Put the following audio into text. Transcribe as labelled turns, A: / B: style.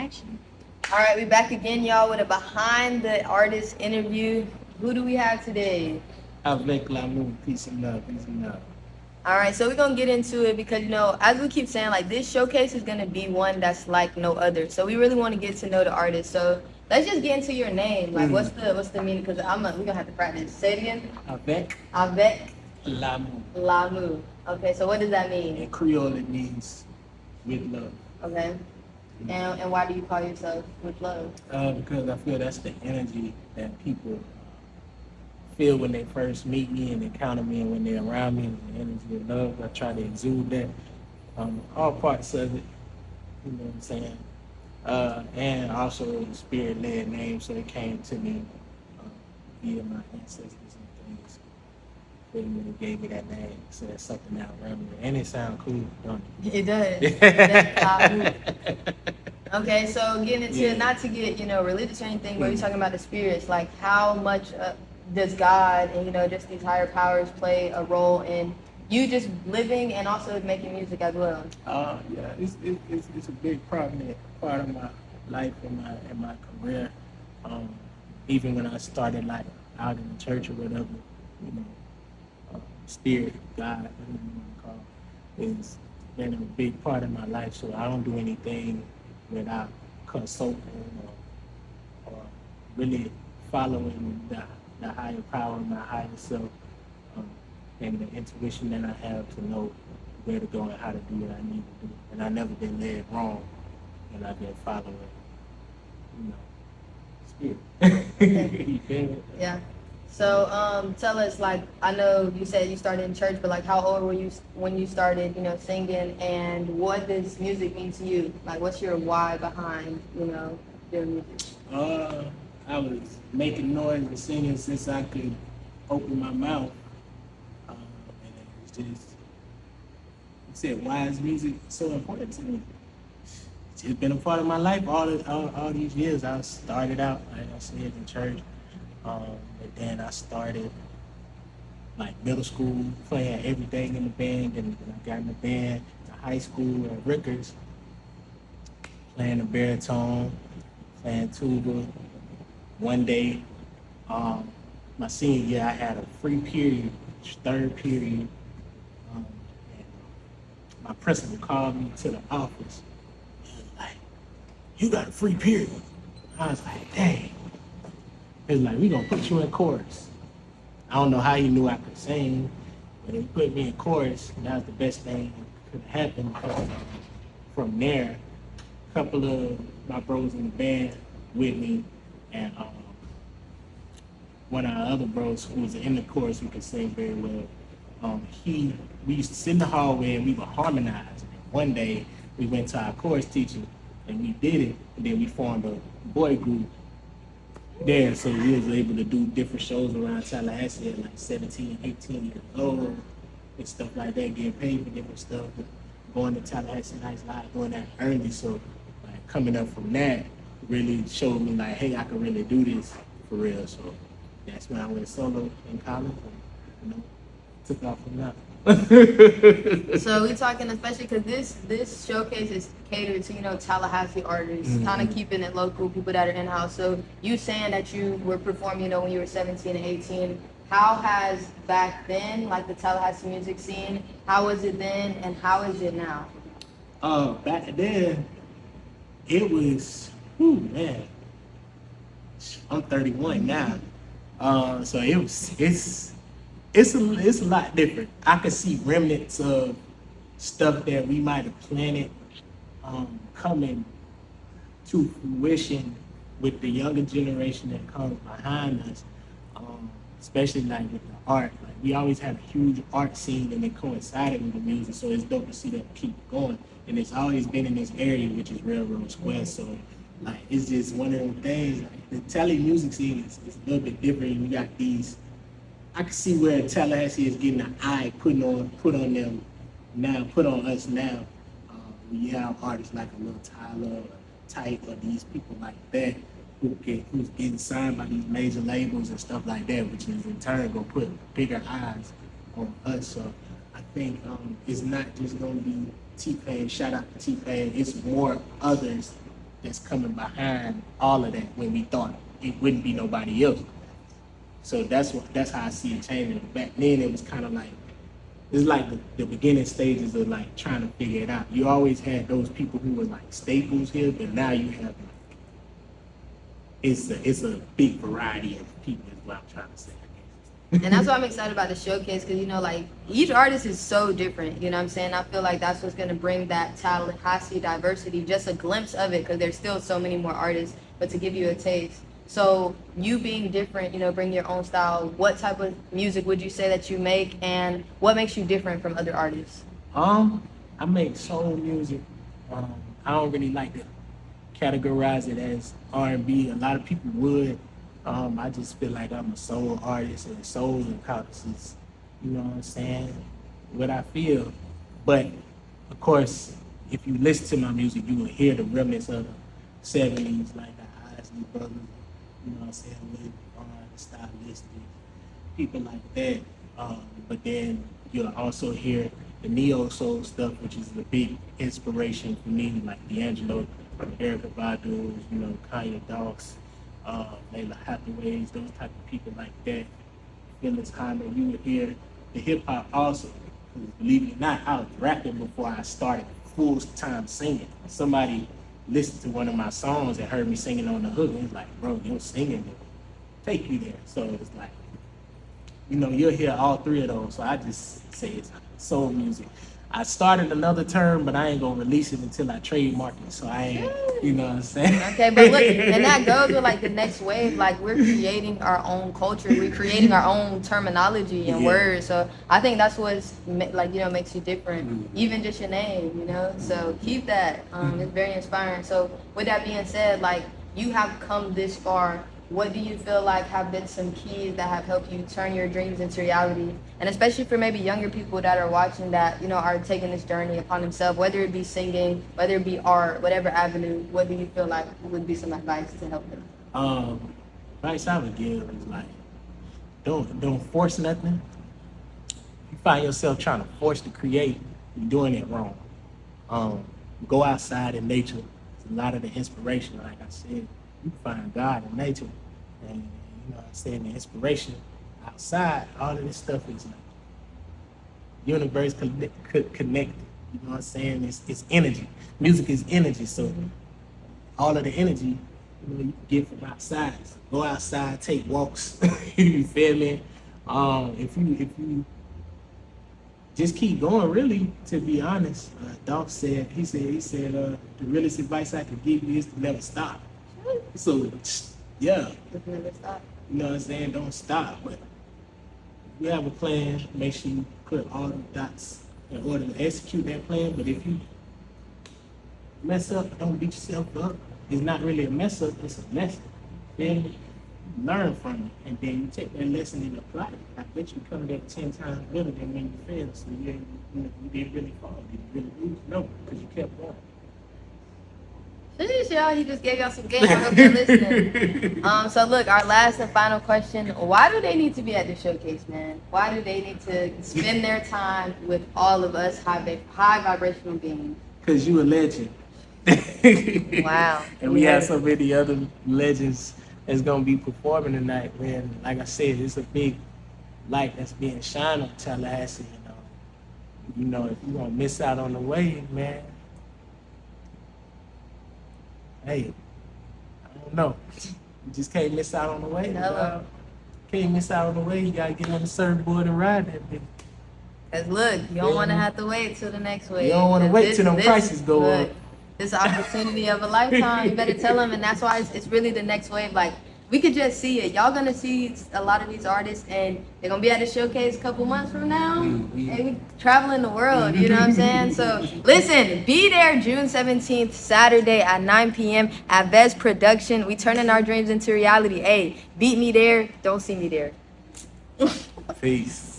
A: action.
B: All right, we back again, y'all, with a behind the artist interview. Who do we have today?
C: Avék, peace and love, peace and love.
B: All right, so we're gonna get into it because as we keep saying, like this showcase is gonna be one that's like no other. So we really want to get to know the artist. So let's just get into your name. Like, what's the meaning? Because we're gonna have to practice. Say it again.
C: Avék
B: Avec
C: Lamu.
B: Lamu. Okay, so what does that mean?
C: In Creole, it means with love.
B: Okay, and why do you call yourself with love?
C: Because I feel that's the energy that people feel when they first meet me and encounter me, and when they're around me, and the energy of love. I try to exude that. All parts of it, you know what I'm saying? And also a spirit-led name, so it came to me via my ancestors and things. They gave me that name, so that's something that I remember. And it sounds cool, don't it?
B: It does. That's Lamu. Okay, so getting into not to get religious or anything, but we're talking about the spirits. Like, how much does God and just these higher powers play a role in you just living and also making music as well?
C: Yeah, it's a big part of my life and my career. Even when I started like out in the church or whatever, spirit, God, whatever you want to call it, is been a big part of my life. So I don't do anything without consulting or really following the higher power, my higher self, and the intuition that I have to know where to go and how to do what I need to do. And I've never been led wrong, and I've been following, spirit. You feel me?
B: Yeah. So tell us, like, I know you said you started in church, but like, how old were you when you started, singing, and what does music mean to you? Like, what's your why behind, doing music?
C: I was making noise and singing since I could open my mouth. And it was just, you said, why is music so important to me? It's just been a part of my life all these years. I started out, like I said, in church. And then I started like middle school playing everything in the band, and I got in the band in high school at Rickers, playing the baritone, playing tuba. One day, my senior year, I had a free period, third period, and my principal called me to the office. He was like, "You got a free period." I was like, "Dang." He was like, "We gonna put you in chorus." I don't know how he knew I could sing, but he put me in chorus, and that was the best thing that could have happened. From there, a couple of my bros in the band with me, and one of our other bros who was in the chorus who could sing very well, we used to sit in the hallway and we would harmonize. And one day we went to our chorus teacher and we did it, and then we formed a boy group there, so we was able to do different shows around Tallahassee at like 17, 18 years old and stuff like that, getting paid for different stuff, going to Tallahassee Nights Live, doing that early. So like coming up from that really showed me like, hey, I could really do this for real. So that's when I went solo in college and took off from that.
B: So we're talking, especially because this showcase is catered to Tallahassee artists, kind of keeping it local, people that are in house. So you saying that you were performing when you were 17 and 18. How has back then, like the Tallahassee music scene, how was it then and how is it now?
C: Back then it was, man, I'm 31 now, so it's a lot different. I could see remnants of stuff that we might have planted coming to fruition with the younger generation that comes behind us, especially like with the art. Like we always had a huge art scene and it coincided with the music, so it's dope to see that keep going. And it's always been in this area, which is Railroad Square. So like it's just one of them things. Like, the Tally music scene is a little bit different. We got these. I can see where Tallahassee is getting an eye put on them now, put on us now. We have artists like a Lil Tyler, or Type, or these people like that who's getting signed by these major labels and stuff like that, which is in turn gonna put bigger eyes on us. So I think it's not just gonna be T-Pain. Shout out to T-Pain. It's more others that's coming behind all of that when we thought it wouldn't be nobody else. So that's how I see it changing. Back then it was kind of like, it's like the beginning stages of like trying to figure it out. You always had those people who were like staples here, but now you have like, it's a big variety of people is what I'm trying to say.
B: And that's why I'm excited about the showcase, because you know, like each artist is so different. You know what I'm saying? I feel like that's what's gonna bring that Tallahassee diversity, just a glimpse of it, because there's still so many more artists. But to give you a taste, so you being different, you know, bring your own style. What type of music would you say that you make, and what makes you different from other artists?
C: I make soul music. I don't really like to categorize it as R&B. A lot of people would. I just feel like I'm a soul artist, and soul encompasses, you know what I'm saying, what I feel. But of course, if you listen to my music, you will hear the remnants of the 70s, like the Isley Brothers, you know what I'm saying, with the stylistic, people like that. But then you'll also hear the neo soul stuff, which is the big inspiration for me, like D'Angelo, Erykah Badu, you know, Kanye Dogs, Layla Hathaways, those type of people like that. Phyllis Hyman, you would hear the hip hop also. Believe it or not, I was rapping before I started full time singing. Somebody listened to one of my songs and heard me singing on the hook, and was like, bro, your singing will take you there. So it's like, you know, you'll hear all three of those. So I just say it's soul music. I started another term, but I ain't gonna release it until I trademark it. So I ain't, you know what I'm saying?
B: Okay, but look, and that goes with like the next wave. Like we're creating our own culture, we're creating our own terminology and words. So I think that's what's like, you know, makes you different. Even just your name, you know. So keep that. It's very inspiring. So with that being said, like you have come this far. What do you feel like have been some keys that have helped you turn your dreams into reality? And especially for maybe younger people that are watching that, you know, are taking this journey upon themselves, whether it be singing, whether it be art, whatever avenue, what do you feel like would be some advice to help them?
C: Advice I would give is like, don't force nothing. If you find yourself trying to force to create, you're doing it wrong. Go outside in nature. It's a lot of the inspiration, like I said. You find God in nature, and you know what I'm saying, the inspiration outside, all of this stuff is like universe connected. You know what I'm saying? It's energy. Music is energy, so all of the energy, you know, you can get from outside. So go outside, take walks. You feel me? If you just keep going, really, to be honest. Dolph said, he said, the realest advice I could give you is to never stop. So, yeah,
B: Just never stop.
C: you know what I'm saying? Don't stop. But if you have a plan, make sure you put all the dots in order to execute that plan. But if you mess up, don't beat yourself up. It's not really a mess up, it's a lesson. Then learn from it, and then you take that lesson and apply it. I bet you come back 10 times better than when you failed. So you didn't really fall. Did you really lose? No, because you kept going.
B: Y'all, he just gave y'all some game. I hope you're listening. So look, our last and final question: why do they need to be at the showcase, man? Why do they need to spend their time with all of us high vibrational beings?
C: Because you a legend.
B: Wow.
C: And we have so many other legends that's gonna be performing tonight, man. Like I said, it's a big light that's being shined on Tallahassee. You know, if you gonna miss out on the wave, man. Hey, I don't know. You just can't miss out on the way. Can't miss out on the way. You gotta get on the surfboard and ride that thing.
B: Cause look, you don't want to have to wait till the next wave.
C: You don't want to wait till them prices go up.
B: This opportunity of a lifetime. You better tell them, and that's why it's really the next wave. Like we could just see it. Y'all gonna see a lot of these artists, and they're gonna be at the showcase a couple months from now. And we traveling the world, you know what I'm saying? So listen, be there June 17th, Saturday at 9 p.m. at Vez Production. We turning our dreams into reality. Hey, beat me there, don't see me there.
C: Peace.